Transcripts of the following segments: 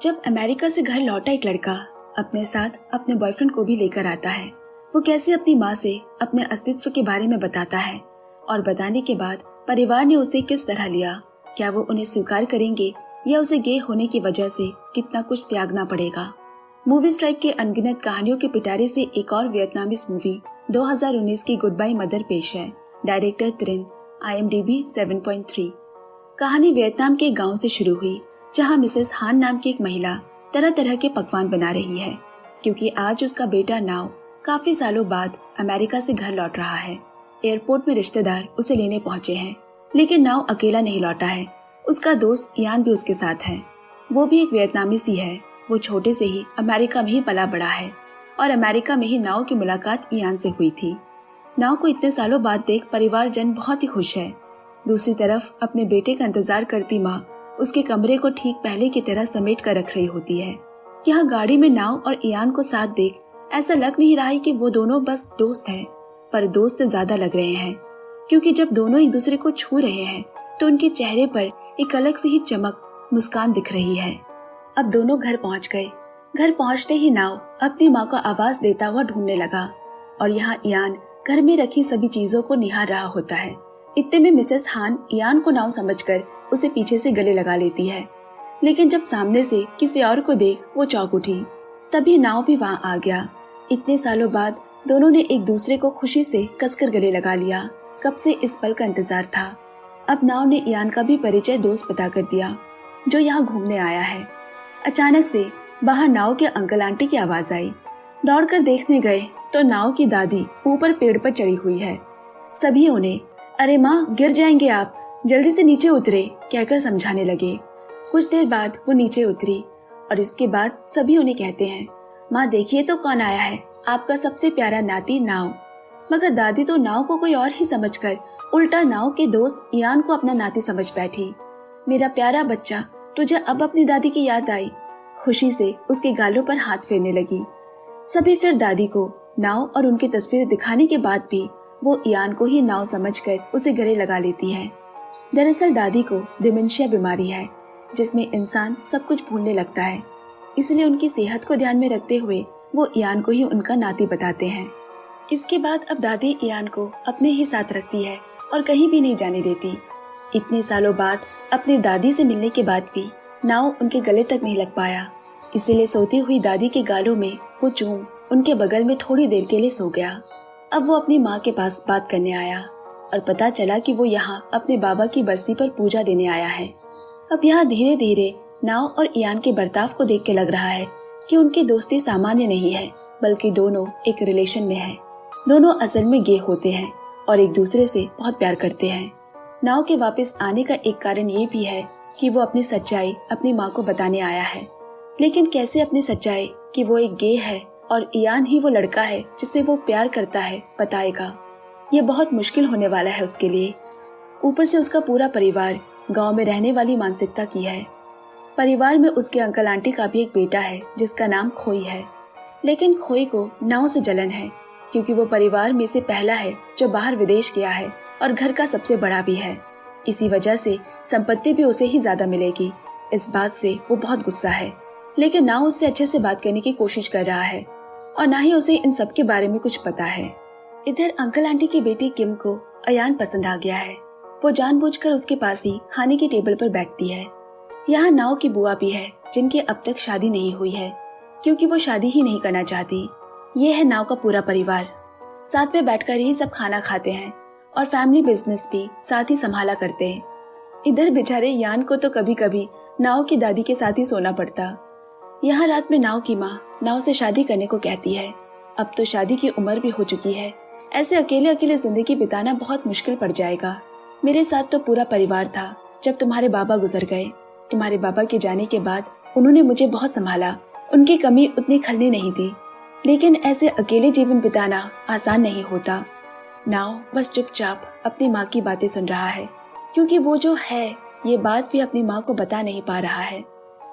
जब अमेरिका से घर लौटा एक लड़का अपने साथ अपने बॉयफ्रेंड को भी लेकर आता है, वो कैसे अपनी माँ से अपने अस्तित्व के बारे में बताता है और बताने के बाद परिवार ने उसे किस तरह लिया, क्या वो उन्हें स्वीकार करेंगे या उसे गे होने की वजह से कितना कुछ त्यागना पड़ेगा। मूवी स्ट्राइक के अनगिनत कहानियों के पिटारे से एक और वियतनामीज मूवी 2019 की गुड बाय मदर पेश है। डायरेक्टर त्रिन, IMDb 7.3। कहानी वियतनाम के गांव से शुरू हुई, जहां मिसेस हान नाम की एक महिला तरह तरह के पकवान बना रही है, क्योंकि आज उसका बेटा नाव काफी सालों बाद अमेरिका से घर लौट रहा है। एयरपोर्ट में रिश्तेदार उसे लेने पहुंचे हैं, लेकिन नाव अकेला नहीं लौटा है। उसका दोस्त इयान भी उसके साथ है। वो भी एक वियतनामी सी है। वो छोटे से ही अमेरिका में ही पला बड़ा है और अमेरिका में ही नाव की मुलाकात इयान से हुई थी। नाव को इतने सालों बाद देख परिवारजन बहुत ही खुश है। दूसरी तरफ अपने बेटे का इंतजार करती माँ उसके कमरे को ठीक पहले की तरह समेट कर रख रही होती है। यहाँ गाड़ी में नाव और इयान को साथ देख ऐसा लग नहीं रहा है कि वो दोनों बस दोस्त हैं, पर दोस्त से ज्यादा लग रहे हैं, क्योंकि जब दोनों एक दूसरे को छू रहे हैं तो उनके चेहरे पर एक अलग सी ही चमक, मुस्कान दिख रही है। अब दोनों घर पहुंच गए। घर पहुंचते ही नाव अपनी माँ को आवाज देता हुआ ढूंढने लगा और यहाँ इयान घर में रखी सभी चीजों को निहार रहा होता है। इतने में मिसेस हान इयान को नाव समझकर उसे पीछे से गले लगा लेती है, लेकिन जब सामने से किसी और को देख वो चौंक उठी। तभी नाव भी वहाँ आ गया। इतने सालों बाद दोनों ने एक दूसरे को खुशी से कसकर गले लगा लिया। कब से इस पल का इंतजार था। अब नाव ने इयान का भी परिचय दोस्त बता कर दिया, जो यहाँ घूमने आया है। अचानक से बाहर नाव के अंकल आंटी की आवाज आई। दौड़कर देखने गए तो नाव की दादी ऊपर पेड़ पर चढ़ी हुई है। सभी उन्हें अरे माँ गिर जाएंगे आप, जल्दी से नीचे उतरे कहकर समझाने लगे। कुछ देर बाद वो नीचे उतरी और इसके बाद सभी उन्हें कहते हैं, माँ देखिए तो कौन आया है, आपका सबसे प्यारा नाती नाव। मगर दादी तो नाव को कोई और ही समझकर उल्टा नाव के दोस्त इयान को अपना नाती समझ बैठी। मेरा प्यारा बच्चा, तुझे अब अपनी दादी की याद आई। खुशी से उसके गालों पर हाथ फेरने लगी। सभी फिर दादी को नाव और उनकी तस्वीर दिखाने के बाद भी वो इयान को ही नाव समझकर उसे गले लगा लेती है। दरअसल दादी को डिमेंशिया बीमारी है, जिसमें इंसान सब कुछ भूलने लगता है। इसलिए उनकी सेहत को ध्यान में रखते हुए वो इयान को ही उनका नाती बताते हैं। इसके बाद अब दादी इयान को अपने ही साथ रखती है और कहीं भी नहीं जाने देती। इतने सालों बाद अपनी दादी से मिलने के बाद भी नाव उनके गले तक नहीं लग पाया, इसीलिए सोती हुई दादी के गालों में वो चूम उनके बगल में थोड़ी देर के लिए सो गया। अब वो अपनी माँ के पास बात करने आया और पता चला कि वो यहाँ अपने बाबा की बरसी पर पूजा देने आया है। अब यहाँ धीरे धीरे नाव और इयान के बर्ताव को देख के लग रहा है कि उनकी दोस्ती सामान्य नहीं है, बल्कि दोनों एक रिलेशन में है। दोनों असल में गे होते हैं और एक दूसरे से बहुत प्यार करते हैं। नाव के वापस आने का एक कारण ये भी है कि वो अपनी सच्चाई अपनी माँ को बताने आया है, लेकिन कैसे अपनी सच्चाई कि वो एक गे है और इयान ही वो लड़का है जिससे वो प्यार करता है बताएगा। ये बहुत मुश्किल होने वाला है उसके लिए। ऊपर से उसका पूरा परिवार गांव में रहने वाली मानसिकता की है। परिवार में उसके अंकल आंटी का भी एक बेटा है जिसका नाम खोई है, लेकिन खोई को नाव से जलन है, क्योंकि वो परिवार में से पहला है जो बाहर विदेश गया है और घर का सबसे बड़ा भी है। इसी वजह से संपत्ति भी उसे ही ज्यादा मिलेगी। इस बात से वो बहुत गुस्सा है, लेकिन ना उससे अच्छे से बात करने की कोशिश कर रहा है और ना ही उसे इन सब के बारे में कुछ पता है। इधर अंकल आंटी की बेटी किम को अयान पसंद आ गया है। वो जानबूझकर उसके पास ही खाने की टेबल पर बैठती है। यहाँ नाव की बुआ भी है, जिनकी अब तक शादी नहीं हुई है, क्योंकि वो शादी ही नहीं करना चाहती। ये है नाव का पूरा परिवार। साथ में बैठकर ही सब खाना खाते हैं और फैमिली बिजनेस भी साथ ही संभाला करते हैं। इधर बेचारे यान को तो कभी कभी नाव की दादी के साथ ही सोना पड़ता। यहाँ रात में नाव की माँ नाव से शादी करने को कहती है। अब तो शादी की उम्र भी हो चुकी है, ऐसे अकेले अकेले जिंदगी बिताना बहुत मुश्किल पड़ जाएगा। मेरे साथ तो पूरा परिवार था जब तुम्हारे बाबा गुजर गए। तुम्हारे बाबा के जाने के बाद उन्होंने मुझे बहुत संभाला। उनकी कमी उतनी खलनी नहीं थी, लेकिन ऐसे अकेले जीवन बिताना आसान नहीं होता। नाव बस चुपचाप अपनी माँ की बातें सुन रहा है, क्योंकि वो जो है ये बात भी अपनी माँ को बता नहीं पा रहा है।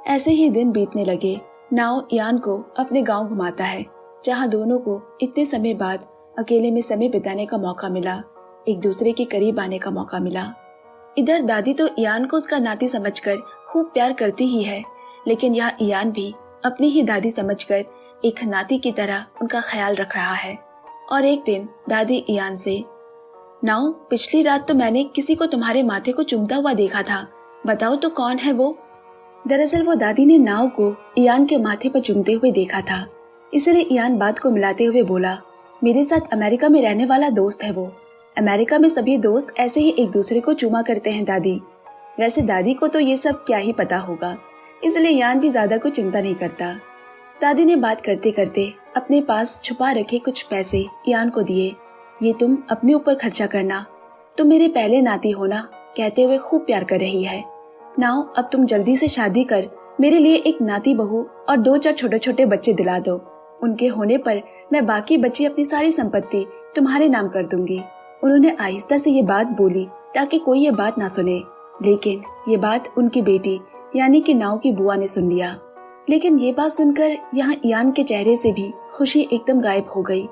ऐसे ही दिन बीतने लगे। नाव इयान को अपने गांव घुमाता है, जहाँ दोनों को इतने समय बाद अकेले में समय बिताने का मौका मिला, एक दूसरे के करीब आने का मौका मिला। इधर दादी तो इयान को उसका नाती समझकर खूब प्यार करती ही है, लेकिन यह इयान भी अपनी ही दादी समझकर एक नाती की तरह उनका ख्याल रख रहा है। और एक दिन दादी इयान से, नाउ पिछली रात तो मैंने किसी को तुम्हारे माथे को चूमता हुआ देखा था, बताओ तो कौन है वो। दरअसल वो दादी ने नाव को इयान के माथे पर चूमते हुए देखा था, इसलिए इयान बात को मिलाते हुए बोला, मेरे साथ अमेरिका में रहने वाला दोस्त है वो। अमेरिका में सभी दोस्त ऐसे ही एक दूसरे को चूमा करते हैं दादी। वैसे दादी को तो ये सब क्या ही पता होगा, इसलिए इयान भी ज्यादा कुछ चिंता नहीं करता। दादी ने बात करते करते अपने पास छुपा रखे कुछ पैसे इयान को दिए। ये तुम अपने ऊपर खर्चा करना, तुम मेरे पहले नाती होना, कहते हुए खूब प्यार कर रही है। नाउ अब तुम जल्दी से शादी कर मेरे लिए एक नाती बहू और 2-4 छोटे छोटे बच्चे दिला दो। उनके होने पर मैं बाकी बची अपनी सारी संपत्ति तुम्हारे नाम कर दूंगी। उन्होंने आहिस्ता से ये बात बोली ताकि कोई ये बात ना सुने, लेकिन ये बात उनकी बेटी यानी कि नाव की बुआ ने सुन लिया। लेकिन ये बात सुनकर यहाँ इयान के चेहरे से भी खुशी एकदम गायब हो गई,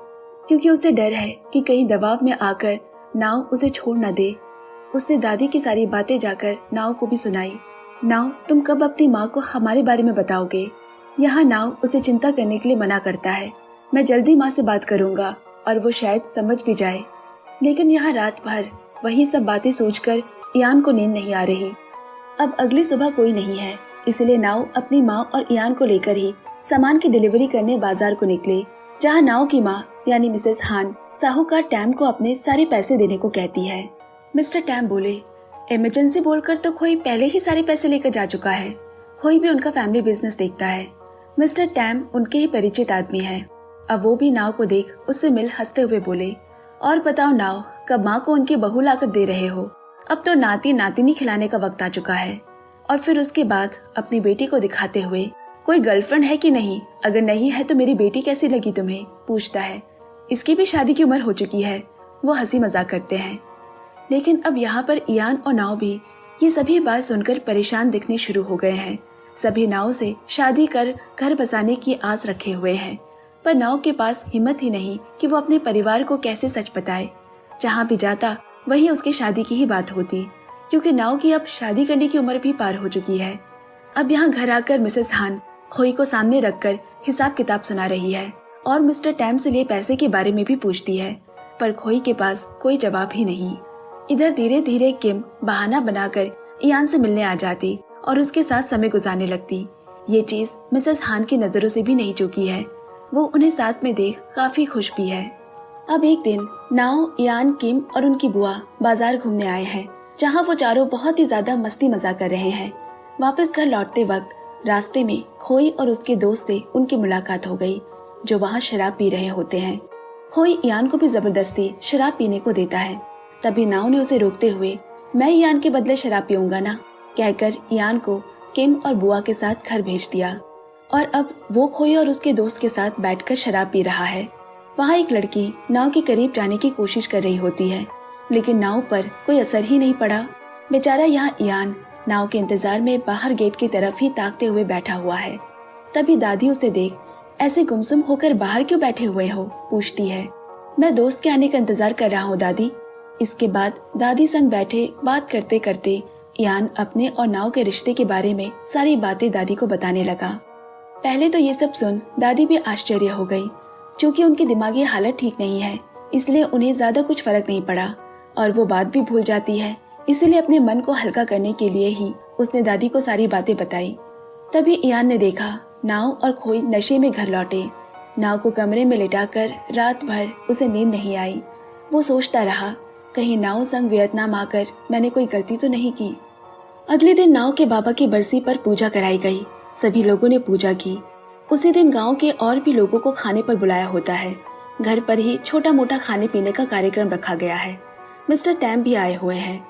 क्योंकि उसे डर है कि कहीं दबाव में आकर नाव उसे छोड़ न दे। उसने दादी की सारी बातें जाकर नाव को भी सुनाई। नाव, तुम कब अपनी माँ को हमारे बारे में बताओगे? यहाँ नाव उसे चिंता करने के लिए मना करता है। मैं जल्दी माँ से बात करूंगा और वो शायद समझ भी जाए। लेकिन यहाँ रात भर वही सब बातें सोचकर इयान को नींद नहीं आ रही। अब अगली सुबह कोई नहीं है, इसलिए नाव अपनी माँ और इयान को लेकर ही सामान की डिलीवरी करने बाजार को निकले, जहाँ नाव की माँ यानी मिसेस हान साहूकार टैम को अपने सारे पैसे देने को कहती है। मिस्टर टैम बोले, इमरजेंसी बोलकर तो खोई पहले ही सारे पैसे लेकर जा चुका है। खोई भी उनका फैमिली बिजनेस देखता है। मिस्टर टैम उनके ही परिचित आदमी है। अब वो भी नाव को देख उससे मिल हंसते हुए बोले, और बताओ नाव, कब माँ को उनकी बहू लाकर दे रहे हो? अब तो नाती नातिनी खिलाने का वक्त आ चुका है। और फिर उसके बाद अपनी बेटी को दिखाते हुए, कोई गर्लफ्रेंड है कि नहीं? अगर नहीं है तो मेरी बेटी कैसी लगी तुम्हें? पूछता है। इसकी भी शादी की उम्र हो चुकी है। वो हंसी मजाक करते हैं। लेकिन अब यहाँ पर इयान और नाव भी ये सभी बात सुनकर परेशान दिखने शुरू हो गए हैं। सभी नाव से शादी कर घर बसाने की आस रखे हुए हैं, पर नाव के पास हिम्मत ही नहीं कि वो अपने परिवार को कैसे सच बताए। जहाँ भी जाता वही उसकी शादी की ही बात होती, क्योंकि नाव की अब शादी करने की उम्र भी पार हो चुकी है। अब यहाँ घर आकर मिसेस हान खोई को सामने रखकर हिसाब किताब सुना रही है और मिस्टर टैम से लिए पैसे के बारे में भी पूछती है, पर खोई के पास कोई जवाब ही नहीं। इधर धीरे धीरे किम बहाना बनाकर इयान से मिलने आ जाती और उसके साथ समय गुजारने लगती। ये चीज मिसेस हान की नजरों से भी नहीं चूकी है। वो उन्हें साथ में देख काफी खुश भी है। अब एक दिन नाव, इयान, किम और उनकी बुआ बाजार घूमने आए हैं, जहाँ वो चारों बहुत ही ज्यादा मस्ती मजाक कर रहे हैं। वापस घर लौटते वक्त रास्ते में खोई और उसके दोस्त से उनकी मुलाकात हो गई, जो वहाँ शराब पी रहे होते हैं। खोई इयान को भी जबरदस्ती शराब पीने को देता है। तभी नाव ने उसे रोकते हुए, मैं इयान के बदले शराब पीऊंगा ना, कहकर इयान को किम और बुआ के साथ घर भेज दिया। और अब वो खोई और उसके दोस्त के साथ बैठकर शराब पी रहा है। वहाँ एक लड़की नाव के करीब जाने की कोशिश कर रही होती है, लेकिन नाव पर कोई असर ही नहीं पड़ा। बेचारा यहाँ इयान नाव के इंतजार में बाहर गेट की तरफ ही ताकते हुए बैठा हुआ है। तभी दादी उसे देख, ऐसे गुमसुम होकर बाहर क्यों बैठे हुए हो? पूछती है। मैं दोस्त के आने का इंतजार कर रहा हूँ दादी। इसके बाद दादी संग बैठे बात करते करते इयान अपने और नाव के रिश्ते के बारे में सारी बातें दादी को बताने लगा। पहले तो ये सब सुन दादी भी आश्चर्य हो गई। चूँकि उनकी दिमागी हालत ठीक नहीं है, इसलिए उन्हें ज्यादा कुछ फर्क नहीं पड़ा और वो बात भी भूल जाती है। इसीलिए अपने मन को हल्का करने के लिए ही उसने दादी को सारी बातें बताई। तभी इयान ने देखा नाव और खोई नशे में घर लौटे। नाव को कमरे में लिटाकर रात भर उसे नींद नहीं आई। वो सोचता रहा, कहीं नाव संग वियतनाम आकर मैंने कोई गलती तो नहीं की। अगले दिन नाव के बाबा की बरसी पर पूजा कराई गई। सभी लोगों ने पूजा की। उसी दिन गांव के और भी लोगों को खाने पर बुलाया होता है। घर पर ही छोटा मोटा खाने पीने का कार्यक्रम रखा गया है। मिस्टर टैम भी आए हुए हैं।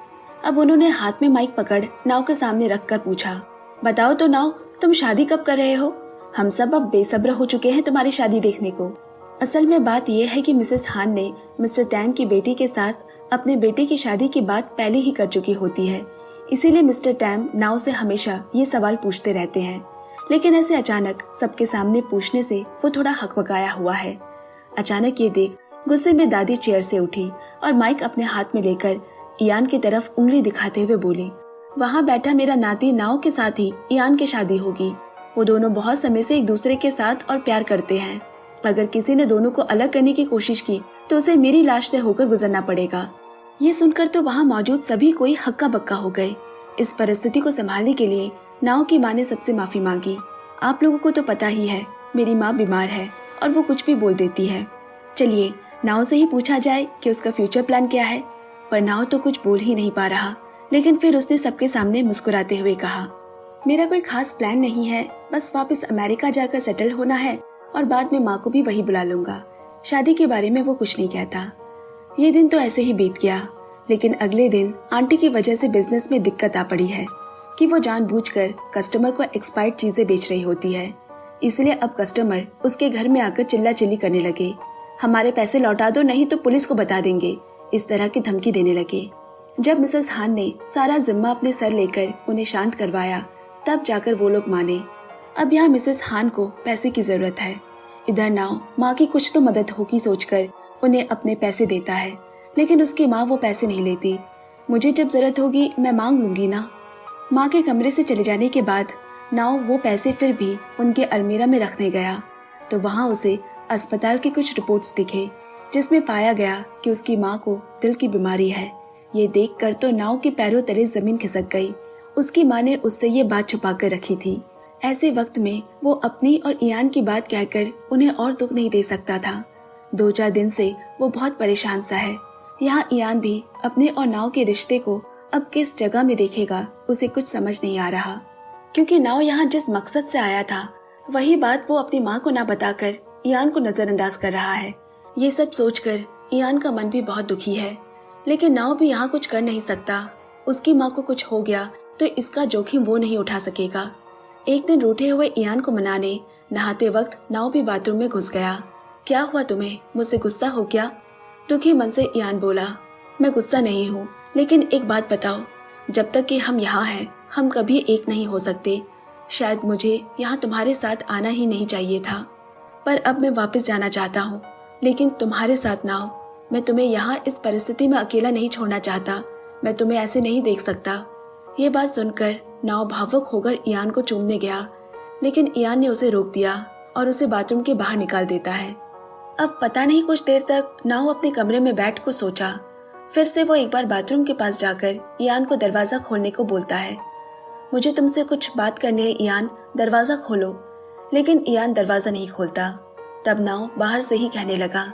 अब उन्होंने हाथ में माइक पकड़ नाव के सामने रखकर पूछा, बताओ तो नाव, तुम शादी कब कर रहे हो? हम सब अब बेसब्र हो चुके हैं तुम्हारी शादी देखने को। असल में बात यह है कि मिसेस हान ने मिस्टर टैम की बेटी के साथ अपने बेटे की शादी की बात पहले ही कर चुकी होती है। इसीलिए मिस्टर टैम नाव से हमेशा ये सवाल पूछते रहते हैं, लेकिन ऐसे अचानक सबके सामने पूछने से वो थोड़ा हकबकाया हुआ है। अचानक ये देख गुस्से में दादी चेयर से उठी और माइक अपने हाथ में लेकर इयान की तरफ उंगली दिखाते हुए बोली, वहाँ बैठा मेरा नाती नाव के साथ ही इयान की शादी होगी। वो दोनों बहुत समय से एक दूसरे के साथ और प्यार करते हैं। अगर किसी ने दोनों को अलग करने की कोशिश की तो उसे मेरी लाश से होकर गुजरना पड़ेगा। ये सुनकर तो वहाँ मौजूद सभी कोई हक्का बक्का हो गए। इस परिस्थिति को संभालने के लिए नाव की माँ ने सबसे माफी मांगी। आप लोगों को तो पता ही है, मेरी माँ बीमार है और वो कुछ भी बोल देती है। चलिए नाव से ही पूछा जाए कि उसका फ्यूचर प्लान क्या है। पर नाव तो कुछ बोल ही नहीं पा रहा, लेकिन फिर उसने सबके सामने मुस्कुराते हुए कहा, मेरा कोई खास प्लान नहीं है, बस वापस अमेरिका जाकर सेटल होना है और बाद में माँ को भी वही बुला लूंगा। शादी के बारे में वो कुछ नहीं कहता। ये दिन तो ऐसे ही बीत गया, लेकिन अगले दिन आंटी की वजह से बिजनेस में दिक्कत आ पड़ी है कि वो जानबूझकर कस्टमर को एक्सपायर्ड चीजें बेच रही होती है। इसलिए अब कस्टमर उसके घर में आकर चिल्ला चिल्ली करने लगे, हमारे पैसे लौटा दो नहीं तो पुलिस को बता देंगे, इस तरह की धमकी देने लगे। जब मिसेस हान ने सारा जिम्मा अपने सर लेकर उन्हें शांत करवाया, तब जाकर वो लोग माने। अब यहाँ मिसेस हान को पैसे की जरूरत है। इधर नाव माँ की कुछ तो मदद होगी सोचकर उन्हें अपने पैसे देता है, लेकिन उसकी माँ वो पैसे नहीं लेती। मुझे जब जरूरत होगी मैं मांग लूंगी ना। माँ के कमरे से चले जाने के बाद नाव वो पैसे फिर भी उनके अलमीरा में रखने गया तो वहाँ उसे अस्पताल की कुछ रिपोर्ट्स दिखे, जिसमें पाया गया कि उसकी माँ को दिल की बीमारी है। ये देखकर तो नाव के पैरों तले जमीन खिसक गई। उसकी माँ ने उससे ये बात छुपा कर रखी थी। ऐसे वक्त में वो अपनी और इयान की बात कहकर उन्हें और दुख नहीं दे सकता था। 2-4 दिन से वो बहुत परेशान सा है। यहाँ इयान भी अपने और नाव के रिश्ते को अब किस जगह में देखेगा उसे कुछ समझ नहीं आ रहा, क्योंकि नाव यहाँ जिस मकसद से आया था वही बात वो अपनी माँ को ना बताकर इयान को नजरअंदाज कर रहा है। ये सब सोचकर इयान का मन भी बहुत दुखी है, लेकिन नाव भी यहाँ कुछ कर नहीं सकता। उसकी माँ को कुछ हो गया तो इसका जोखिम वो नहीं उठा सकेगा। एक दिन रूठे हुए इयान को मनाने नहाते वक्त नाव भी बाथरूम में घुस गया। क्या हुआ तुम्हें, मुझसे गुस्सा हो क्या? दुखी मन से इयान बोला, मैं गुस्सा नहीं हूँ, लेकिन एक बात बताओ, जब तक कि हम यहाँ हैं हम कभी एक नहीं हो सकते। शायद मुझे यहाँ तुम्हारे साथ आना ही नहीं चाहिए था, पर अब मैं वापस जाना चाहता हूँ, लेकिन तुम्हारे साथ ना हो। मैं तुम्हें यहाँ इस परिस्थिति में अकेला नहीं छोड़ना चाहता। मैं तुम्हें ऐसे नहीं देख सकता। ये बात सुनकर नाव भावुक होकर इयान को चूमने गया, लेकिन इयान ने उसे रोक दिया और उसे बाथरूम के बाहर निकाल देता है। अब पता नहीं कुछ देर तक नाव अपने कमरे में बैठ को सोचा। फिर से वो एक बार बाथरूम के पास जाकर इयान को दरवाजा खोलने को बोलता है। मुझे तुमसे कुछ बात करनी है इयान, दरवाजा खोलो। लेकिन इयान दरवाजा नहीं खोलता। तब नाव बाहर से ही कहने लगा,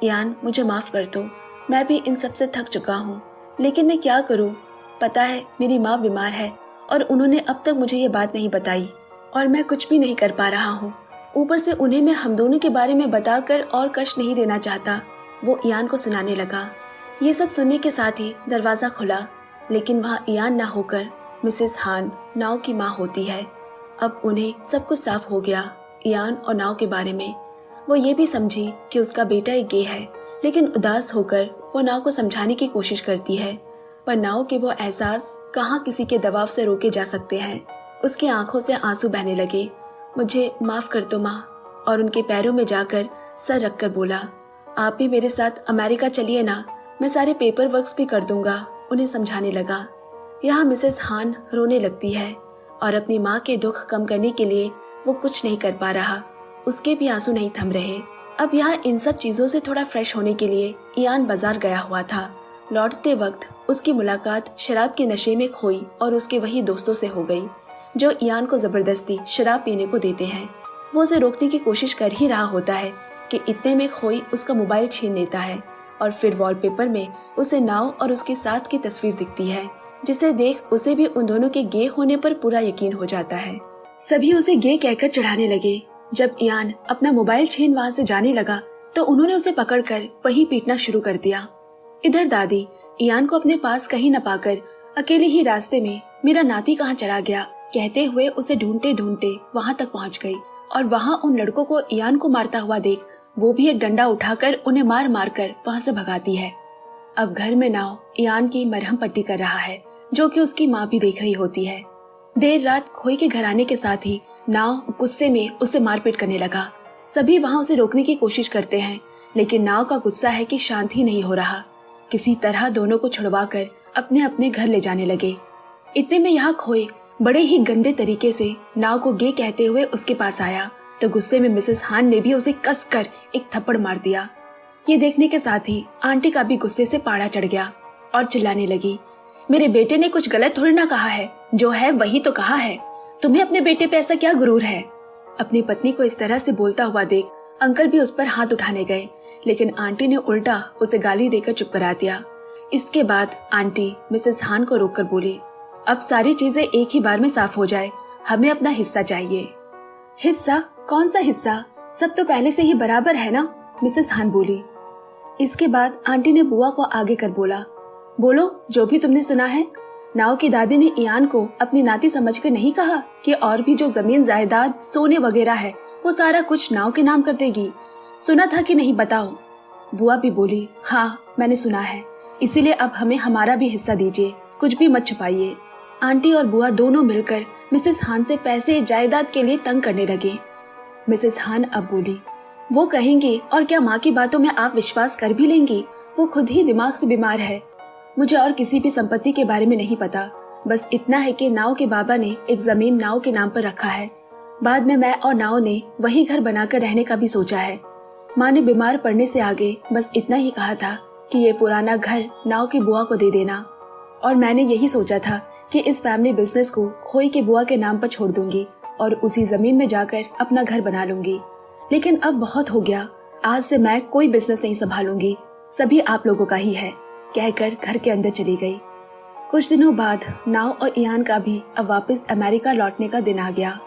इयान मुझे माफ कर दो, मैं भी इन सब से थक चुका हूँ, लेकिन मैं क्या करूँ? पता है मेरी माँ बीमार है और उन्होंने अब तक मुझे ये बात नहीं बताई और मैं कुछ भी नहीं कर पा रहा हूँ। ऊपर से उन्हें मैं हम दोनों के बारे में बताकर और कष्ट नहीं देना चाहता। वो इयान को सुनाने लगा। ये सब सुनने के साथ ही दरवाजा खुला, लेकिन वहाँ इयान ना होकर मिसेस हान नाव की माँ होती है। अब उन्हें सब कुछ साफ हो गया इयान और नाव के बारे में। वो ये भी समझी कि उसका बेटा एक गे है, लेकिन उदास होकर वो नाव को समझाने की कोशिश करती है, पर नाव के वो एहसास कहाँ किसी के दबाव से रोके जा सकते हैं। उसकी आंखों से आंसू बहने लगे। मुझे माफ कर दो माँ, और उनके पैरों में जाकर सर रखकर बोला, आप भी मेरे साथ अमेरिका चलिए ना, मैं सारे पेपर वर्क्स भी कर दूंगा। उन्हें समझाने लगा। यहाँ मिसेस हान रोने लगती है और अपनी माँ के दुख कम करने के लिए वो कुछ नहीं कर पा रहा। उसके भी आंसू नहीं थम रहे। अब यहाँ इन सब चीजों से थोड़ा फ्रेश होने के लिए इयान बाजार गया हुआ था। लौटते वक्त उसकी मुलाकात शराब के नशे में खोई और उसके वही दोस्तों से हो गई जो इयान को जबरदस्ती शराब पीने को देते हैं। वो उसे रोकने की कोशिश कर ही रहा होता है कि इतने में खोई उसका मोबाइल छीन लेता है और फिर वॉलपेपर में उसे नाव और उसके साथ की तस्वीर दिखती है, जिसे देख उसे भी उन दोनों के गे होने पर पूरा यकीन हो जाता है। सभी उसे गे कहकर चढ़ाने लगे। जब इयान अपना मोबाइल छीन वहाँ से जाने लगा तो उन्होंने उसे पकड़कर वहीं पीटना शुरू कर दिया। इधर दादी इयान को अपने पास कहीं न पाकर अकेले ही रास्ते में मेरा नाती कहाँ चला गया कहते हुए उसे ढूंढते ढूंढते वहाँ तक पहुँच गई और वहाँ उन लड़कों को इयान को मारता हुआ देख वो भी एक डंडा उठाकर उन्हें मार मार कर वहाँ से भगाती है। अब घर में नाव इयान की मरहम पट्टी कर रहा है, जो कि उसकी माँ भी देख रही होती है। देर रात खोई के घर आने के साथ ही नाव गुस्से में उसे मारपीट करने लगा। सभी वहाँ उसे रोकने की कोशिश करते हैं, लेकिन नाव का गुस्सा है कि शांत ही नहीं हो रहा। किसी तरह दोनों को छुड़वाकर अपने अपने घर ले जाने लगे। इतने में यहाँ खोई बड़े ही गंदे तरीके से नाव को गे कहते हुए उसके पास आया तो गुस्से में मिसेस हान ने भी उसे कसकर एक थप्पड़ मार दिया। ये देखने के साथ ही आंटी का भी गुस्से से पारा चढ़ गया और चिल्लाने लगी, मेरे बेटे ने कुछ गलत थोड़ी ना कहा है, जो है वही तो कहा है। तुम्हें अपने बेटे पे ऐसा क्या गुरूर है? अपनी पत्नी को इस तरह से बोलता हुआ देख अंकल भी उस पर हाथ उठाने गए, लेकिन आंटी ने उल्टा उसे गाली देकर चुप करा दिया। इसके बाद आंटी मिसेस हान को रोककर बोली, अब सारी चीजें एक ही बार में साफ हो जाए, हमें अपना हिस्सा चाहिए। हिस्सा? कौन सा हिस्सा? सब तो पहले से ही बराबर है ना, मिसेस हान बोली। इसके बाद आंटी ने बुआ को आगे कर बोला, बोलो जो भी तुमने सुना है। नाव की दादी ने इयान को अपनी नाती समझकर नहीं कहा कि और भी जो जमीन जायदाद सोने वगैरह है वो सारा कुछ नाव के नाम कर देगी। सुना था कि नहीं बताओ? बुआ भी बोली, हाँ मैंने सुना है, इसीलिए अब हमें हमारा भी हिस्सा दीजिए, कुछ भी मत छुपाइए। आंटी और बुआ दोनों मिलकर मिसेस हान से पैसे जायदाद के लिए तंग करने लगे। मिसेस हान अब बोली, वो कहेंगी और क्या माँ की बातों में आप विश्वास कर भी लेंगी? वो खुद ही दिमाग से बीमार है। मुझे और किसी भी संपत्ति के बारे में नहीं पता, बस इतना है कि नाव के बाबा ने एक जमीन नाव के नाम पर रखा है। बाद में मैं और नाव ने वही घर बनाकर रहने का भी सोचा है। माँ ने बीमार पड़ने से आगे बस इतना ही कहा था कि ये पुराना घर नाव की बुआ को दे देना, और मैंने यही सोचा था कि इस फैमिली बिजनेस को खोई के बुआ के नाम पर छोड़ दूंगी और उसी जमीन में जाकर अपना घर बना लूंगी। लेकिन अब बहुत हो गया, आज से मैं कोई बिजनेस नहीं संभालूंगी, सभी आप लोगों का ही है, कहकर घर के अंदर चली गई। कुछ दिनों बाद नाव और इयान का भी अब वापस अमेरिका लौटने का दिन आ गया।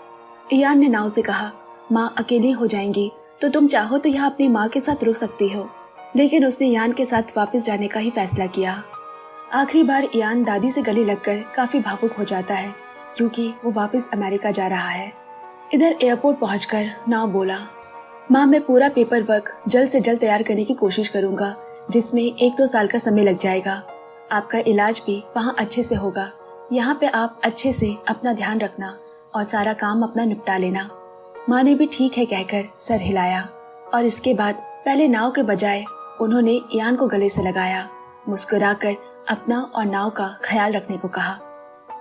इयान ने नाव से कहा, माँ अकेली हो जाएंगी तो तुम चाहो तो यहाँ अपनी माँ के साथ रुक सकती हो, लेकिन उसने इयान के साथ वापस जाने का ही फैसला किया। आखिरी बार इयान दादी से गले लगकर काफी भावुक हो जाता है क्योंकि वो वापस अमेरिका जा रहा है। इधर एयरपोर्ट पहुंचकर नाव बोला, माँ मैं पूरा पेपर वर्क जल्द से जल्द तैयार करने की कोशिश करूंगा, जिसमें 1-2 साल का समय लग जाएगा। आपका इलाज भी वहाँ अच्छे से होगा। यहाँ पे आप अच्छे से अपना ध्यान रखना और सारा काम अपना निपटा लेना। माँ ने भी ठीक है कहकर सर हिलाया और इसके बाद पहले नाव के बजाय उन्होंने इयान को गले से लगाया, मुस्कुराकर अपना और नाव का ख्याल रखने को कहा।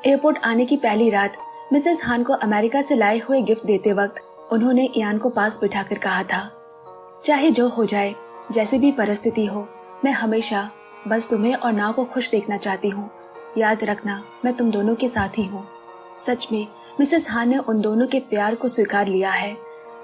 एयरपोर्ट आने की पहली रात मिसेस हान को अमेरिका से लाए हुए गिफ्ट देते वक्त उन्होंने इयान को पास बिठाकर कहा था, चाहे जो हो जाए, जैसी भी परिस्थिति हो, मैं हमेशा बस तुम्हें और नाव को खुश देखना चाहती हूँ। याद रखना मैं तुम दोनों के साथ ही हूँ। सच में मिसेस हान ने उन दोनों के प्यार को स्वीकार लिया है।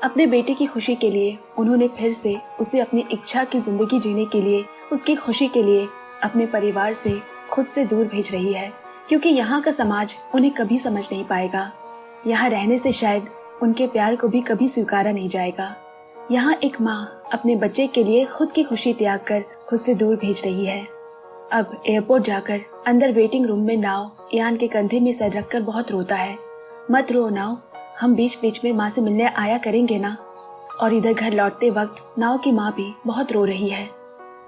अपने बेटे की खुशी के लिए उन्होंने फिर से उसे अपनी इच्छा की जिंदगी जीने के लिए, उसकी खुशी के लिए अपने परिवार से खुद से दूर भेज रही है, क्योंकि यहाँ का समाज उन्हें कभी समझ नहीं पाएगा। यहाँ रहने से शायद उनके प्यार को भी कभी स्वीकारा नहीं जाएगा। यहाँ एक माँ अपने बच्चे के लिए खुद की खुशी त्याग कर खुद से दूर भेज रही है। अब एयरपोर्ट जाकर अंदर वेटिंग रूम में नाव इयान के कंधे में सर रखकर बहुत रोता है। मत रो नाव, हम बीच बीच में माँ से मिलने आया करेंगे ना। और इधर घर लौटते वक्त नाव की माँ भी बहुत रो रही है,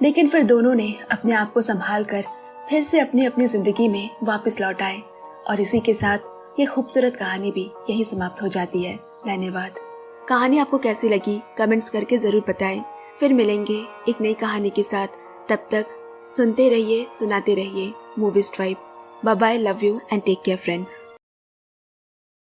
लेकिन फिर दोनों ने अपने आप को संभाल कर फिर से अपनी अपनी जिंदगी में वापस लौट आए। और इसी के साथ ये खूबसूरत कहानी भी यही समाप्त हो जाती है। धन्यवाद। कहानी आपको कैसी लगी कमेंट्स करके जरूर बताएं। फिर मिलेंगे एक नई कहानी के साथ। तब तक सुनते रहिए, सुनाते रहिए Movies Tribe. Bye bye, love you and take care friends.